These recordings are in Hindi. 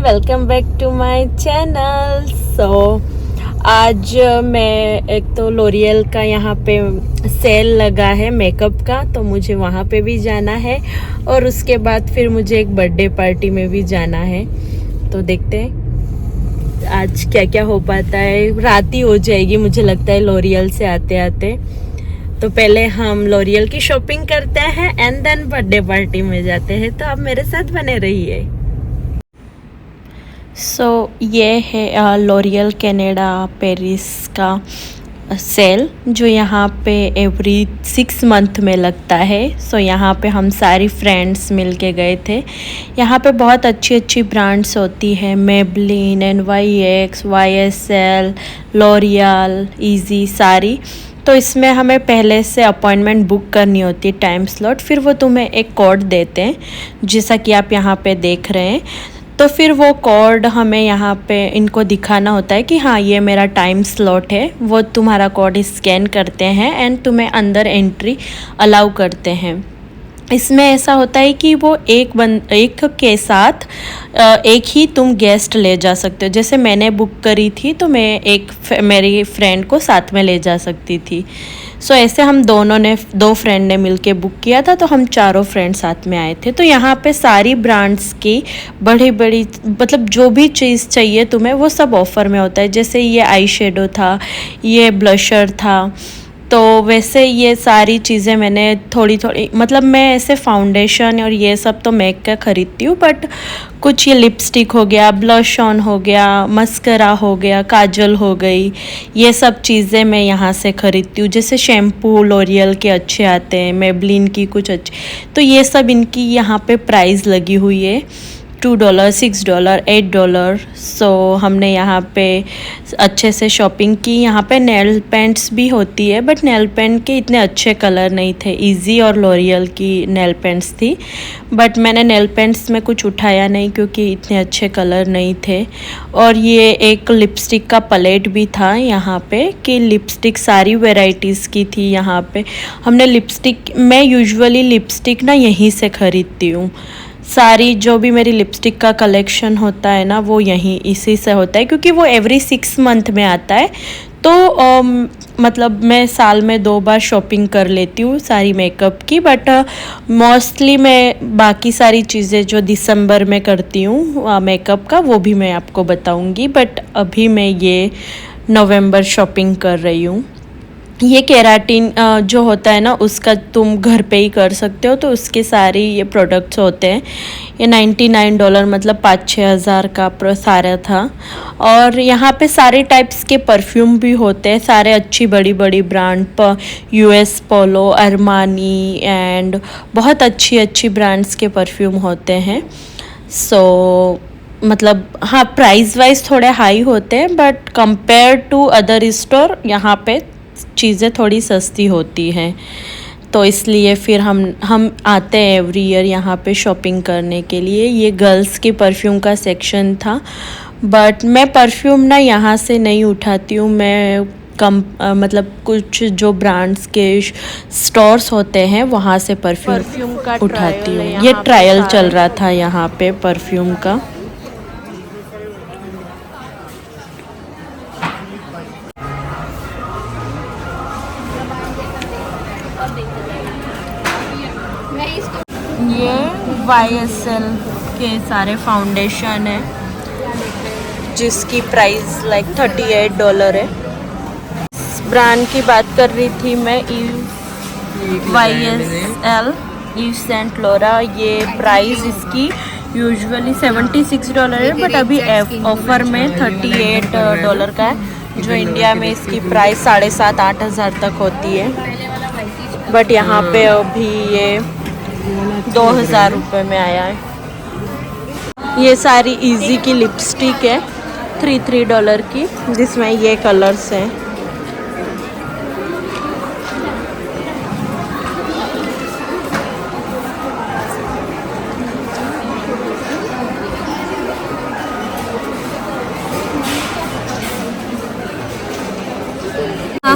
Welcome back to my channel. आज मैं एक तो लोरियल का यहाँ पे सेल लगा है मेकअप का, तो मुझे वहाँ पे भी जाना है और उसके बाद फिर मुझे एक बर्थडे पार्टी में भी जाना है। तो देखते हैं आज क्या क्या हो पाता है। रात ही हो जाएगी मुझे लगता है लोरियल से आते आते। तो पहले हम लोरियल की शॉपिंग करते हैं एंड देन बर्थडे पार्टी में जाते हैं। तो आप मेरे साथ बने रहिए। ये है लोरियल कनाडा पेरिस का सेल जो यहाँ पे एवरी 6 मंथ में लगता है। यहाँ पे हम सारी फ्रेंड्स मिल के गए थे। यहाँ पे बहुत अच्छी अच्छी ब्रांड्स होती है, Maybelline, NYX, YSL, L'Oreal, easy सारी। तो इसमें हमें पहले से अपॉइंटमेंट बुक करनी होती है, टाइम स्लॉट। फिर वो तुम्हें एक कोड देते हैं जैसा कि आप यहाँ पे देख रहे हैं। तो फिर वो कोड हमें यहाँ पे इनको दिखाना होता है कि हाँ ये मेरा टाइम स्लॉट है। वो तुम्हारा कोड स्कैन करते हैं एंड तुम्हें अंदर एंट्री अलाउ करते हैं। इसमें ऐसा होता है कि वो एक के साथ एक ही तुम गेस्ट ले जा सकते हो। जैसे मैंने बुक करी थी तो मैं मेरी फ्रेंड को साथ में ले जा सकती थी। ऐसे हम दो फ्रेंड ने मिलके बुक किया था, तो हम चारों फ्रेंड साथ में आए थे। तो यहाँ पे सारी ब्रांड्स की बड़ी बड़ी मतलब जो भी चीज़ चाहिए तुम्हें वो सब ऑफ़र में होता है। जैसे ये आई शेडो था, ये ब्लशर था, तो वैसे ये सारी चीज़ें मैंने थोड़ी थोड़ी मतलब मैं ऐसे फाउंडेशन और ये सब तो मैक का ख़रीदती हूँ, बट कुछ ये लिपस्टिक हो गया, ब्लश ऑन हो गया, मस्करा हो गया, काजल हो गई, ये सब चीज़ें मैं यहाँ से ख़रीदती हूँ। जैसे शैम्पू लोरियल के अच्छे आते हैं, मेबलिन की कुछ अच्छे, तो ये सब इनकी यहाँ पे प्राइस लगी हुई है $2, $6, $8। हमने यहाँ पे अच्छे से शॉपिंग की। यहाँ पे नेल पेंट्स भी होती है, बट नेल पेंट के इतने अच्छे कलर नहीं थे। इजी और लोरियल की नेल पेंट्स थी, बट मैंने नेल पेंट्स में कुछ उठाया नहीं क्योंकि इतने अच्छे कलर नहीं थे। और ये एक लिपस्टिक का पलेट भी था यहाँ पे कि लिपस्टिक सारी वेराइटीज़ की थी यहाँ पे। हमने लिपस्टिक, मैं यूजुअली लिपस्टिक ना यहीं से ख़रीदती हूँ। सारी जो भी मेरी लिपस्टिक का कलेक्शन होता है ना वो यहीं इसी से होता है, क्योंकि वो एवरी 6 मंथ में आता है। तो मतलब मैं साल में 2 बार शॉपिंग कर लेती हूँ सारी मेकअप की, बट मोस्टली मैं बाकी सारी चीज़ें जो दिसंबर में करती हूँ मेकअप का वो भी मैं आपको बताऊँगी। बट अभी मैं ये नवंबर शॉपिंग कर रही हूँ। ये केराटिन जो होता है ना उसका तुम घर पे ही कर सकते हो, तो उसके सारे ये प्रोडक्ट्स होते हैं। ये $99 मतलब 5-6 हज़ार का सारा था। और यहाँ पे सारे टाइप्स के परफ्यूम भी होते हैं, सारे अच्छी बड़ी बड़ी brand US polo, Armani and बहुत अच्छी अच्छी ब्रांड्स के परफ्यूम होते हैं। मतलब हाँ प्राइस वाइज थोड़े हाई होते हैं, but compare to other store यहाँ पे चीज़ें थोड़ी सस्ती होती हैं। तो इसलिए फिर हम आते हैं एवरी ईयर यहाँ पे शॉपिंग करने के लिए। ये गर्ल्स के परफ्यूम का सेक्शन था, बट मैं परफ्यूम ना यहाँ से नहीं उठाती हूँ। मैं मतलब कुछ जो ब्रांड्स के स्टोर्स होते हैं वहाँ से परफ्यूम का उठाती हूँ। ये ट्रायल चल रहा था यहाँ पे परफ्यूम का। ये YSL के सारे फाउंडेशन है जिसकी प्राइस लाइक $38 है। इस ब्रांड की बात कर रही थी मैं, YSL ईव सेंट लोरा। ये प्राइस इसकी यूजुअली $76 है, बट अभी ऑफ़र में $38 का है, जो इंडिया में इसकी प्राइस 7,500-8 हज़ार तक होती है। बट यहाँ पे अभी ये 2,000 रुपये में आया है। ये सारी इजी की लिपस्टिक है $3 की, जिसमें ये कलर्स हैं।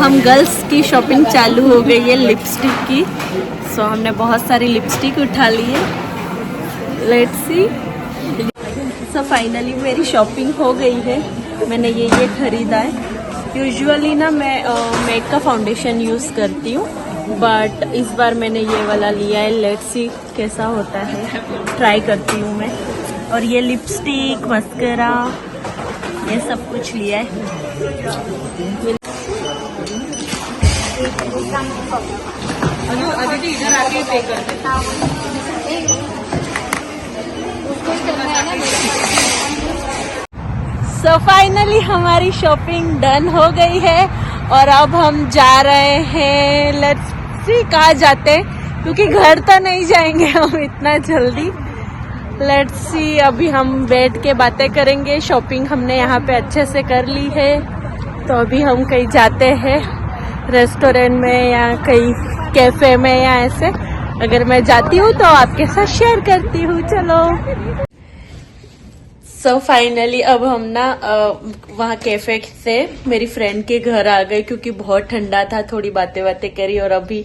हम गर्ल्स की शॉपिंग चालू हो गई है लिपस्टिक की। हमने बहुत सारी लिपस्टिक उठा ली है। Let's see. सो फाइनली मेरी शॉपिंग हो गई है। मैंने ये खरीदा है। यूजुअली ना मैं मेक का फाउंडेशन यूज़ करती हूँ, बट इस बार मैंने ये वाला लिया है। लेट्स सी कैसा होता है, ट्राई करती हूँ मैं। और ये लिपस्टिक, मस्करा, ये सब कुछ लिया है। इधर आके पे सो फाइनली हमारी शॉपिंग डन हो गई है और अब हम जा रहे हैं। लेट्स सी कहाँ जाते हैं, क्योंकि घर तो नहीं जाएंगे हम इतना जल्दी। लेट्स सी, अभी हम बैठ के बातें करेंगे। शॉपिंग हमने यहाँ पे अच्छे से कर ली है, तो अभी हम कहीं जाते हैं, रेस्टोरेंट में या कहीं कैफे में या ऐसे। अगर मैं जाती हूँ तो आपके साथ शेयर करती हूँ। चलो। सो फाइनली अब हम ना वहाँ कैफे से मेरी फ्रेंड के घर आ गए, क्योंकि बहुत ठंडा था। थोड़ी बातें करी और अभी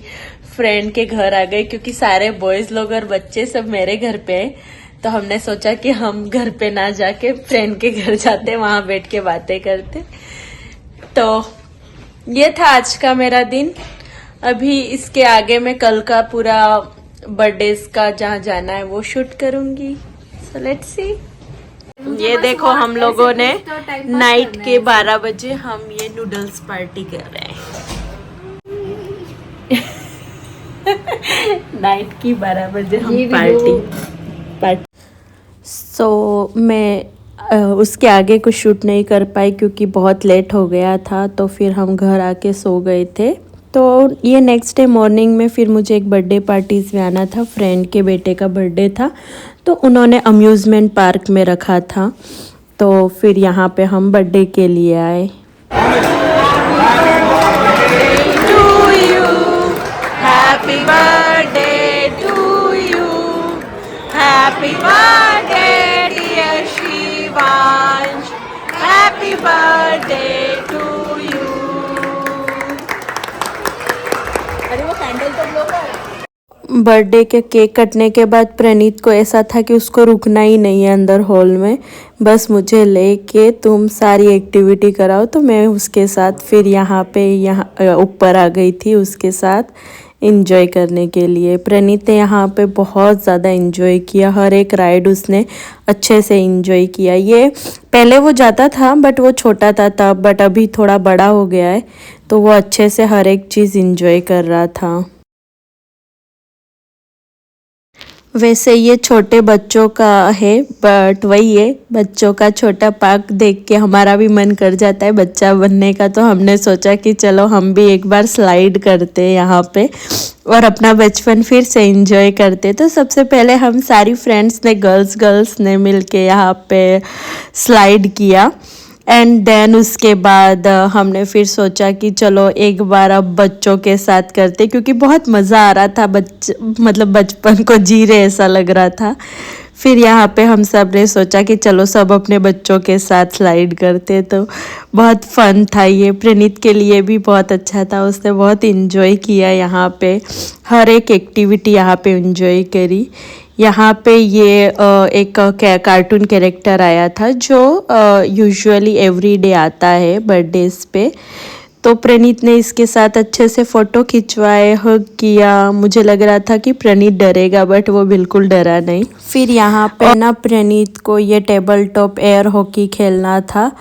फ्रेंड के घर आ गए, क्योंकि सारे बॉयज लोग और बच्चे सब मेरे घर पे हैं। तो हमने सोचा कि हम घर पे ना जाके फ्रेंड के घर जाते, वहां बैठ के बातें करते। तो ये था आज का मेरा दिन। अभी इसके आगे मैं कल का पूरा बर्थडे का जहाँ जाना है वो शूट करूंगी। So let's see. ये देखो, हम लोगों ने नाइट के 12 बजे हम ये नूडल्स पार्टी कर रहे हैं। नाइट की 12 बजे हम पार्टी। सो मैं उसके आगे कुछ शूट नहीं कर पाई, क्योंकि बहुत लेट हो गया था। तो फिर हम घर आके सो गए थे। तो ये नेक्स्ट डे मॉर्निंग में फिर मुझे एक बर्थडे पार्टीज में आना था। फ्रेंड के बेटे का बर्थडे था, तो उन्होंने अम्यूज़मेंट पार्क में रखा था। तो फिर यहाँ पे हम बर्थडे के लिए आए। To you, happy birthday to you, happy birthday dear Shivansh, happy birthday to you. अरे वो कैंडल तो ब्लो कर। बर्थडे के केक कटने के बाद प्रणीत को ऐसा था कि उसको रुकना ही नहीं है अंदर हॉल में, बस मुझे लेके तुम सारी एक्टिविटी कराओ। तो मैं उसके साथ फिर यहाँ ऊपर आ गई थी उसके साथ एंजॉय करने के लिए। प्रणीत ने यहाँ पे बहुत ज़्यादा एंजॉय किया, हर एक राइड उसने अच्छे से एंजॉय किया। ये पहले वो जाता था बट वो छोटा था तब, बट अभी थोड़ा बड़ा हो गया है, तो वो अच्छे से हर एक चीज़ एंजॉय कर रहा था। वैसे ये छोटे बच्चों का है, बट वही है, बच्चों का छोटा पार्क देख के हमारा भी मन कर जाता है बच्चा बनने का। तो हमने सोचा कि चलो हम भी एक बार स्लाइड करते हैं यहाँ पे और अपना बचपन फिर से एंजॉय करते। तो सबसे पहले हम सारी फ्रेंड्स ने गर्ल्स ने मिलके यहाँ पे स्लाइड किया। एंड देन उसके बाद हमने फिर सोचा कि चलो एक बार अब बच्चों के साथ करते, क्योंकि बहुत मज़ा आ रहा था। मतलब बचपन को जी रहे ऐसा लग रहा था। फिर यहाँ पे हम सब ने सोचा कि चलो सब अपने बच्चों के साथ स्लाइड करते। तो बहुत फन था ये, प्रणीत के लिए भी बहुत अच्छा था, उसने बहुत इन्जॉय किया। यहाँ पे हर एक एक्टिविटी यहाँ पे इन्जॉय करी। यहाँ पे ये एक कार्टून कैरेक्टर आया था जो यूजुअली एवरी डे आता है बर्थडेज पे। तो प्रणीत ने इसके साथ अच्छे से फ़ोटो खिंचवाए, हग किया। मुझे लग रहा था कि प्रणीत डरेगा, बट वो बिल्कुल डरा नहीं। फिर यहाँ पे ना प्रणीत को ये टेबल टॉप एयर हॉकी खेलना था,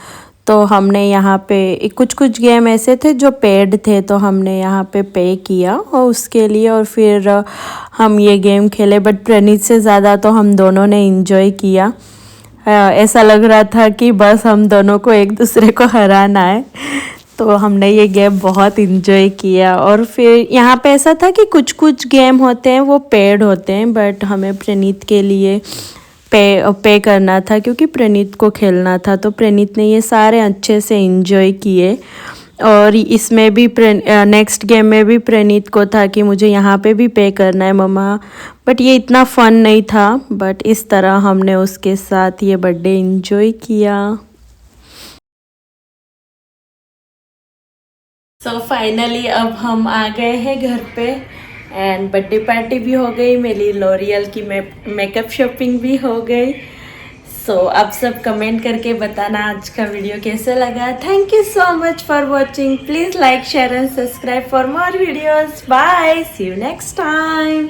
तो हमने यहाँ पे कुछ गेम ऐसे थे जो पेड थे, तो हमने यहाँ पे किया और उसके लिए, और फिर हम ये गेम खेले। बट प्रणीत से ज़्यादा तो हम दोनों ने एंजॉय किया। ऐसा लग रहा था कि बस हम दोनों को एक दूसरे को हराना है। तो हमने ये गेम बहुत एंजॉय किया। और फिर यहाँ पे ऐसा था कि कुछ गेम होते हैं वो पेड होते हैं, बट हमें प्रणीत के लिए पे करना था, क्योंकि प्रणीत को खेलना था। तो प्रणीत ने ये सारे अच्छे से एंजॉय किए। और इसमें भी नेक्स्ट गेम में भी प्रणीत को था कि मुझे यहाँ पे भी पे करना है मम्मा, बट ये इतना फन नहीं था। बट इस तरह हमने उसके साथ ये बर्थडे एंजॉय किया। सो फाइनली अब हम आ गए हैं घर पे एंड बर्थडे पार्टी भी हो गई, मेरी लॉरियल की मेकअप शॉपिंग भी हो गई। सो आप सब कमेंट करके बताना आज का वीडियो कैसे लगा. Thank you so much for watching. Please like share and subscribe for more videos. Bye. See you next time.